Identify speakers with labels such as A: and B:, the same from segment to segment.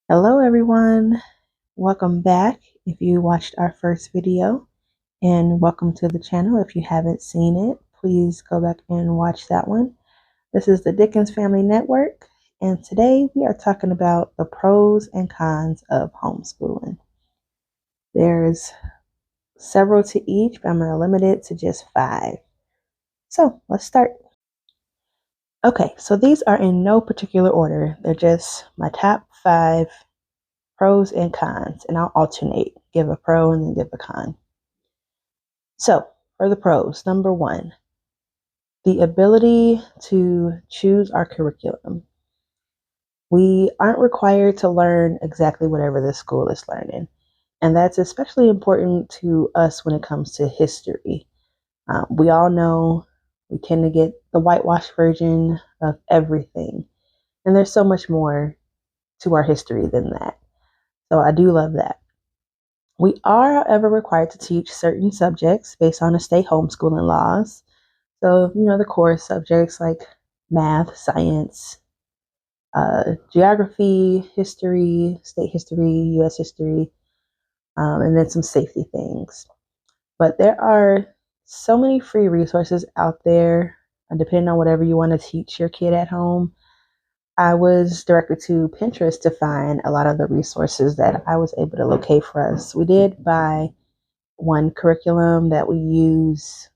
A: Hello everyone, welcome back if you watched our first video, and welcome to the channel. If you haven't seen it, please go back and watch that one. This is the Dickens Family Network, and today we are talking about the pros and cons of homeschooling. There's several to each, but I'm going to limit it to just 5. So let's start. Okay, so these are in no particular order. They're just my top 5 pros and cons, and I'll alternate, give a pro and then give a con. So for the pros, number 1, the ability to choose our curriculum. We aren't required to learn exactly whatever the school is learning, and that's especially important to us when it comes to history. We all know we tend to get the whitewashed version of everything, and there's so much more to our history than that. So I do love that. We are, however, required to teach certain subjects based on the state homeschooling laws. So, the core subjects like math, science, geography, history, state history, U.S. history, and then some safety things. But there are so many free resources out there, depending on whatever you want to teach your kid at home. I was directed to Pinterest to find a lot of the resources that I was able to locate for us. We did buy one curriculum that we use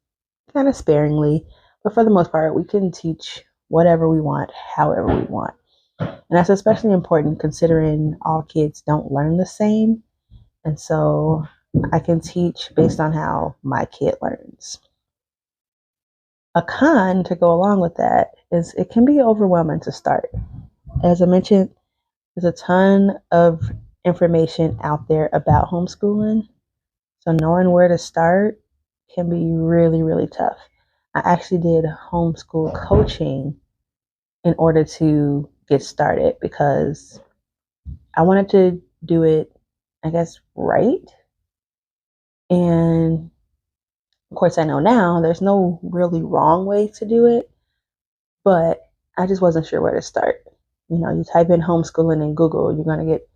A: kind of sparingly, but for the most part, we can teach whatever we want, however we want. And that's especially important considering all kids don't learn the same. And so I can teach based on how my kid learns. A con to go along with that is it can be overwhelming to start. As I mentioned, there's a ton of information out there about homeschooling. So knowing where to start can be really, really tough. I actually did homeschool coaching in order to get started because I wanted to do it, I guess, right. And of course, I know now there's no really wrong way to do it, but I just wasn't sure where to start. You type in homeschooling in Google, you're going to get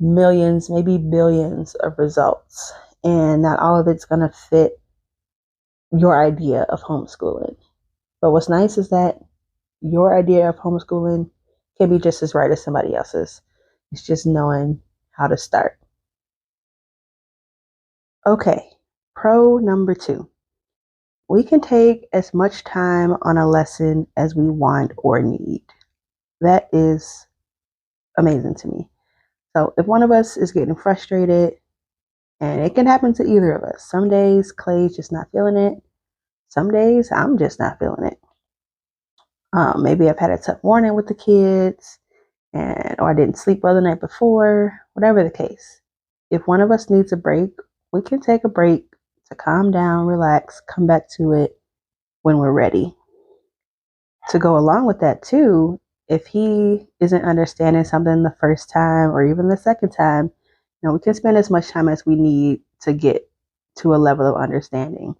A: millions, maybe billions of results, and not all of it's going to fit your idea of homeschooling. But what's nice is that your idea of homeschooling can be just as right as somebody else's. It's just knowing how to start. Okay, pro number 2. We can take as much time on a lesson as we want or need. That is amazing to me. So if one of us is getting frustrated, and it can happen to either of us. Some days Clay's just not feeling it. Some days I'm just not feeling it. Maybe I've had a tough morning with the kids, or I didn't sleep well the night before, whatever the case. If one of us needs a break, we can take a break to calm down, relax, come back to it when we're ready. To go along with that too, if he isn't understanding something the first time or even the second time, we can spend as much time as we need to get to a level of understanding.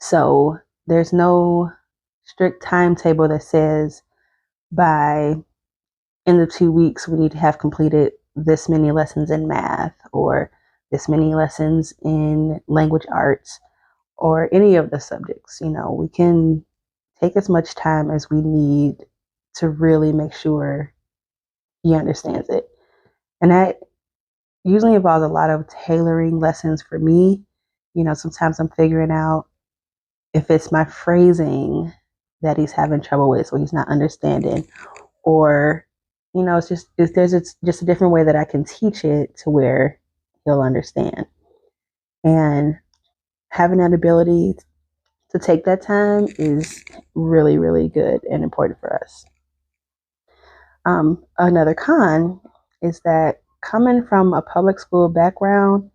A: So there's no strict timetable that says by in the 2 weeks we need to have completed this many lessons in math or this many lessons in language arts or any of the subjects. We can take as much time as we need to really make sure he understands it. And that usually involves a lot of tailoring lessons for me. Sometimes I'm figuring out if it's my phrasing that he's having trouble with, so he's not understanding, or there's just a different way that I can teach it to where he'll understand. And having that ability to take that time is really, really good and important for us. Another con is that coming from a public school background,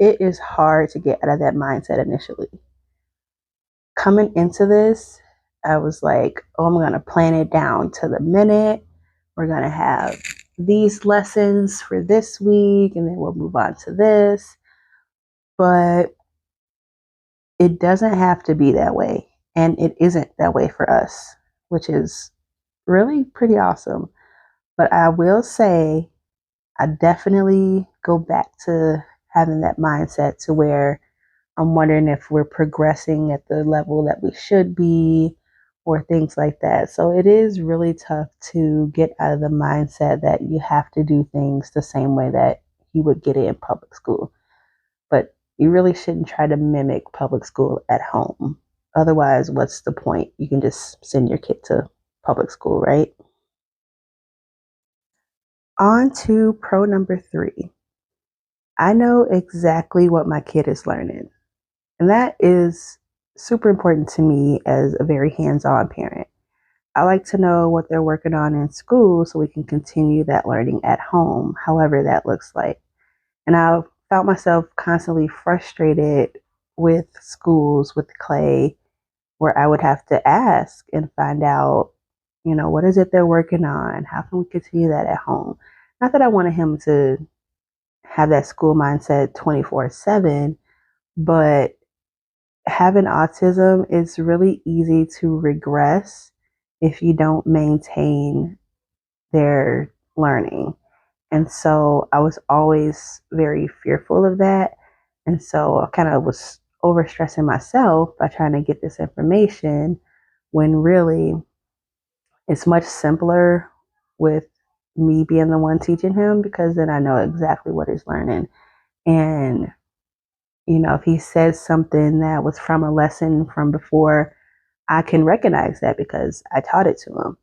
A: it is hard to get out of that mindset initially. Coming into this, I was like, oh, I'm going to plan it down to the minute. We're going to have these lessons for this week, and then we'll move on to this. But it doesn't have to be that way. And it isn't that way for us, which is really pretty awesome. But I will say, I definitely go back to having that mindset to where I'm wondering if we're progressing at the level that we should be or things like that. So it is really tough to get out of the mindset that you have to do things the same way that you would get it in public school. But you really shouldn't try to mimic public school at home. Otherwise, what's the point? You can just send your kid to public school, right? On to pro number 3. I know exactly what my kid is learning. And that is super important to me as a very hands on parent. I like to know what they're working on in school so we can continue that learning at home, however that looks like. And I found myself constantly frustrated with schools, with Clay, where I would have to ask and find out, what is it they're working on? How can we continue that at home? Not that I wanted him to have that school mindset 24/7, but having autism is really easy to regress if you don't maintain their learning. And so I was always very fearful of that. And so I kind of was overstressing myself by trying to get this information when really it's much simpler with me being the one teaching him because then I know exactly what he's learning. And, if he says something that was from a lesson from before, I can recognize that because I taught it to him.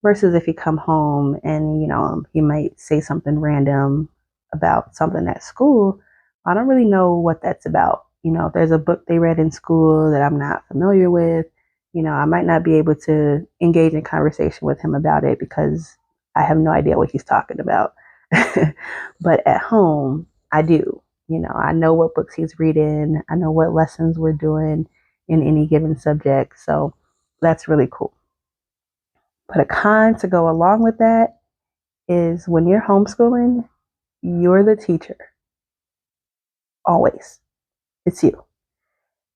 A: Versus if you come home and, he might say something random about something at school, I don't really know what that's about. If there's a book they read in school that I'm not familiar with, I might not be able to engage in conversation with him about it because I have no idea what he's talking about. But at home, I do. I know what books he's reading, I know what lessons we're doing in any given subject. So that's really cool. But a con to go along with that is when you're homeschooling, you're the teacher. Always. It's you.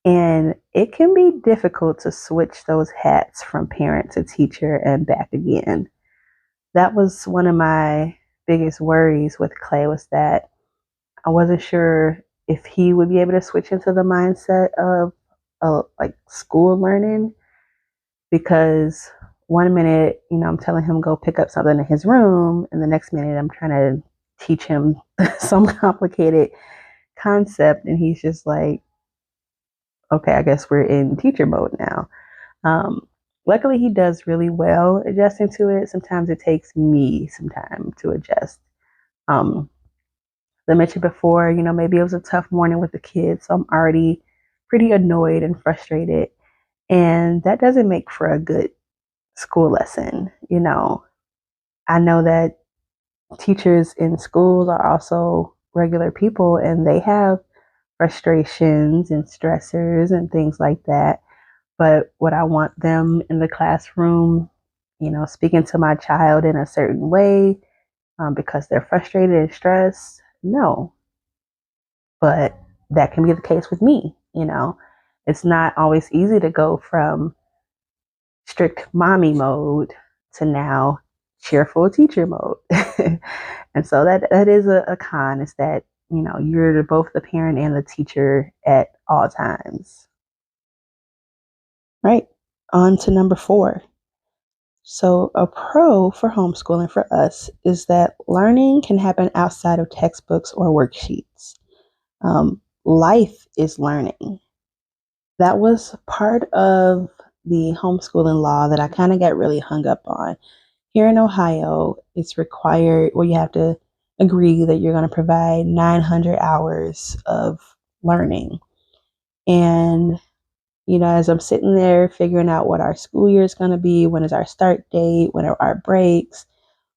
A: And it can be difficult to switch those hats from parent to teacher and back again. That was one of my biggest worries with Clay was that I wasn't sure if he would be able to switch into the mindset of like school learning because one minute, I'm telling him go pick up something in his room, and the next minute I'm trying to teach him some complicated concept, and he's just like, okay, I guess we're in teacher mode now. Luckily, he does really well adjusting to it. Sometimes it takes me some time to adjust. Um, as I mentioned before, maybe it was a tough morning with the kids, so I'm already pretty annoyed and frustrated, and that doesn't make for a good school lesson. I know that teachers in schools are also regular people and they have frustrations and stressors and things like that. But would I want them in the classroom, speaking to my child in a certain way because they're frustrated and stressed? No. But that can be the case with me. It's not always easy to go from strict mommy mode to now cheerful teacher mode. And so that is a con is that, you're both the parent and the teacher at all times. Right. On to number 4. So a pro for homeschooling for us is that learning can happen outside of textbooks or worksheets. Life is learning. That was part of the homeschooling law that I kind of got really hung up on. Here in Ohio, it's required, well, you have to agree that you're going to provide 900 hours of learning. And, as I'm sitting there figuring out what our school year is going to be, when is our start date, when are our breaks,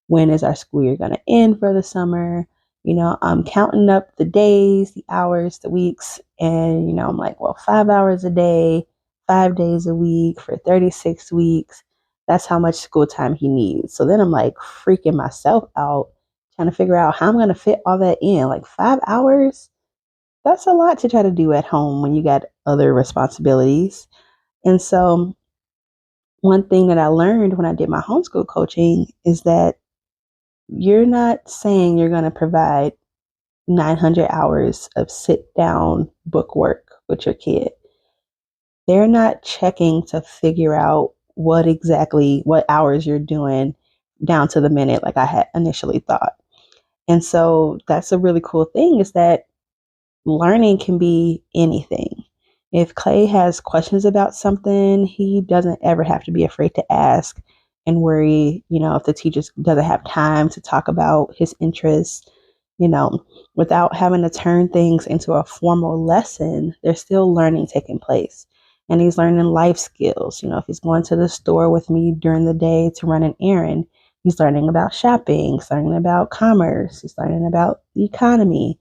A: when is our school year going to end for the summer, I'm counting up the days, the hours, the weeks, and, I'm like, well, 5 hours a day, 5 days a week for 36 weeks. That's how much school time he needs. So then I'm like freaking myself out trying to figure out how I'm going to fit all that in. Like 5 hours? That's a lot to try to do at home when you got other responsibilities. And so one thing that I learned when I did my homeschool coaching is that you're not saying you're going to provide 900 hours of sit down book work with your kid. They're not checking to figure out what hours you're doing down to the minute like I had initially thought. And so that's a really cool thing, is that learning can be anything. If Clay has questions about something, he doesn't ever have to be afraid to ask and worry, if the teacher doesn't have time to talk about his interests, without having to turn things into a formal lesson. There's still learning taking place. And he's learning life skills. If he's going to the store with me during the day to run an errand, he's learning about shopping, he's learning about commerce, he's learning about the economy.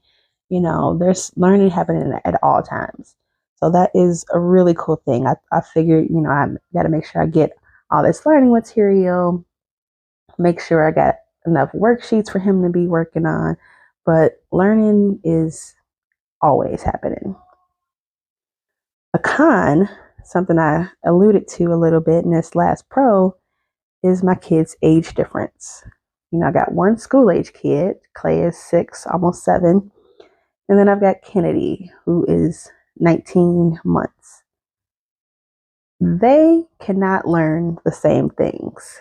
A: There's learning happening at all times. So that is a really cool thing. I figured, I got to make sure I get all this learning material, make sure I got enough worksheets for him to be working on. But learning is always happening. A con, something I alluded to a little bit in this last pro, is my kids' age difference. I got one school age kid. Clay is 6, almost 7. And then I've got Kennedy, who is 19 months. They cannot learn the same things.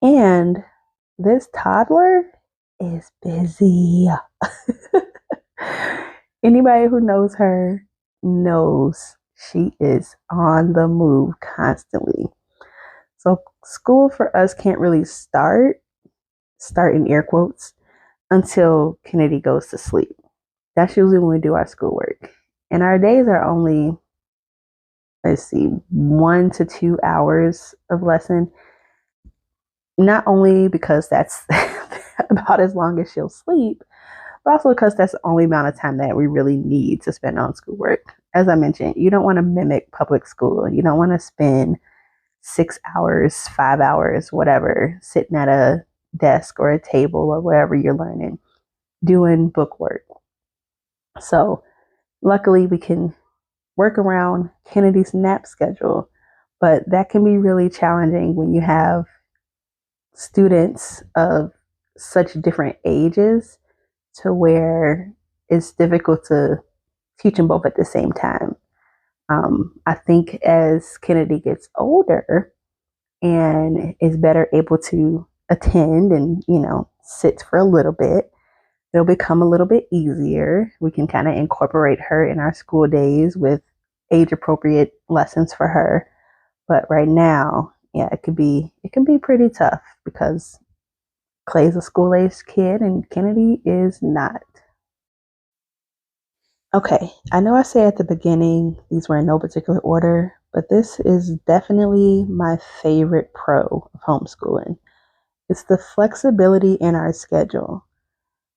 A: And this toddler is busy. Anybody who knows her knows she is on the move constantly. So school for us can't really start in air quotes, until Kennedy goes to sleep. That's usually when we do our schoolwork. And our days are only, 1 to 2 hours of lesson. Not only because that's about as long as she'll sleep, but also because that's the only amount of time that we really need to spend on schoolwork. As I mentioned, you don't want to mimic public school. You don't want to spend 6 hours, 5 hours, whatever, sitting at a desk or a table or wherever you're learning, doing book work. So luckily we can work around Kennedy's nap schedule, but that can be really challenging when you have students of such different ages, to where it's difficult to teach them both at the same time. I think as Kennedy gets older and is better able to attend and, sit for a little bit, it'll become a little bit easier. We can kind of incorporate her in our school days with age appropriate lessons for her. But right now, it can be pretty tough, because Clay's a school age kid and Kennedy is not. Okay, I know I said at the beginning these were in no particular order, but this is definitely my favorite pro of homeschooling. It's the flexibility in our schedule.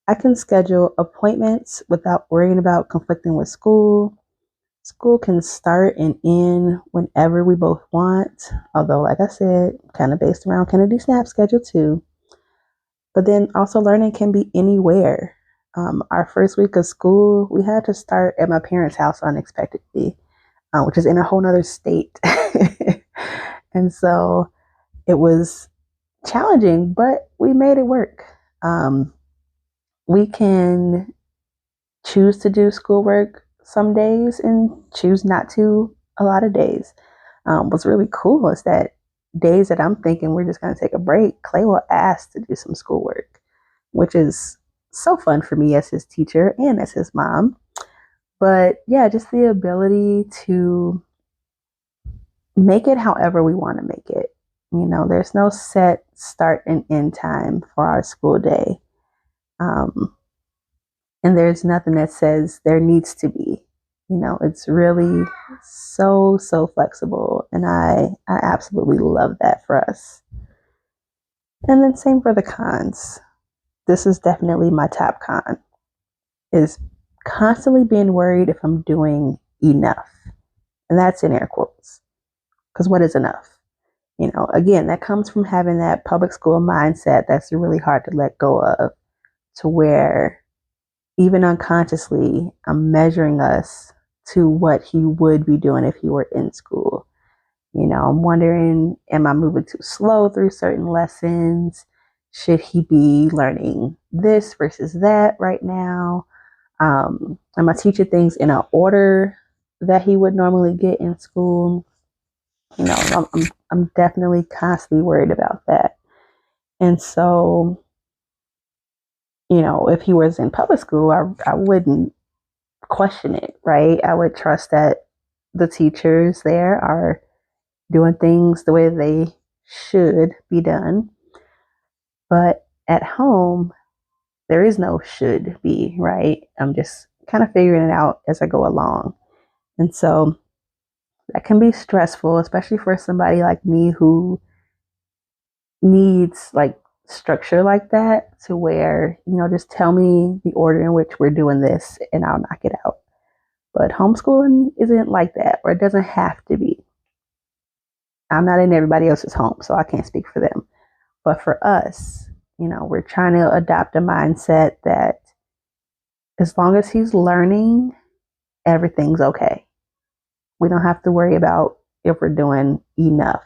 A: I can schedule appointments without worrying about conflicting with school. School can start and end whenever we both want, although, like I said, kind of based around Kennedy's snap schedule too. But then also learning can be anywhere. Our first week of school, we had to start at my parents' house unexpectedly, which is in a whole nother state. And so it was challenging, but we made it work. We can choose to do schoolwork some days and choose not to a lot of days. What's really cool is that days that I'm thinking we're just going to take a break, Clay will ask to do some schoolwork, which is so fun for me as his teacher and as his mom. But yeah, just the ability to make it however we want to make it. There's no set start and end time for our school day. And there's nothing that says there needs to be. It's really so flexible. And I absolutely love that for us. And then same for the cons. This is definitely my top con, is constantly being worried if I'm doing enough. And that's in air quotes. Because what is enough? Again, that comes from having that public school mindset that's really hard to let go of, to where even unconsciously, I'm measuring us to what he would be doing if he were in school. I'm wondering, am I moving too slow through certain lessons? should he be learning this versus that right now? Am I teaching things in an order that he would normally get in school? I'm definitely constantly worried about that. And so, if he was in public school, I wouldn't question it, right? I would trust that the teachers there are doing things the way they should be done. But at home, there is no should be, right? I'm just kind of figuring it out as I go along. And so that can be stressful, especially for somebody like me who needs like structure like that, to where, just tell me the order in which we're doing this and I'll knock it out. But homeschooling isn't like that, or it doesn't have to be. I'm not in everybody else's home, so I can't speak for them. But for us, we're trying to adopt a mindset that as long as he's learning, everything's okay. We don't have to worry about if we're doing enough,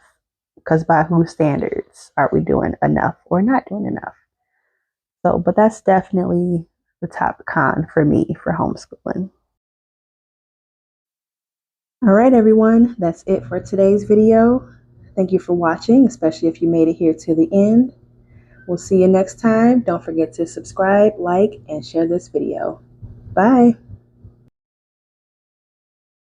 A: because by whose standards are we doing enough or not doing enough? So, but that's definitely the top con for me for homeschooling. All right, everyone, that's it for today's video. Thank you for watching, especially if you made it here to the end. We'll see you next time. Don't forget to subscribe, like, and share this video. Bye.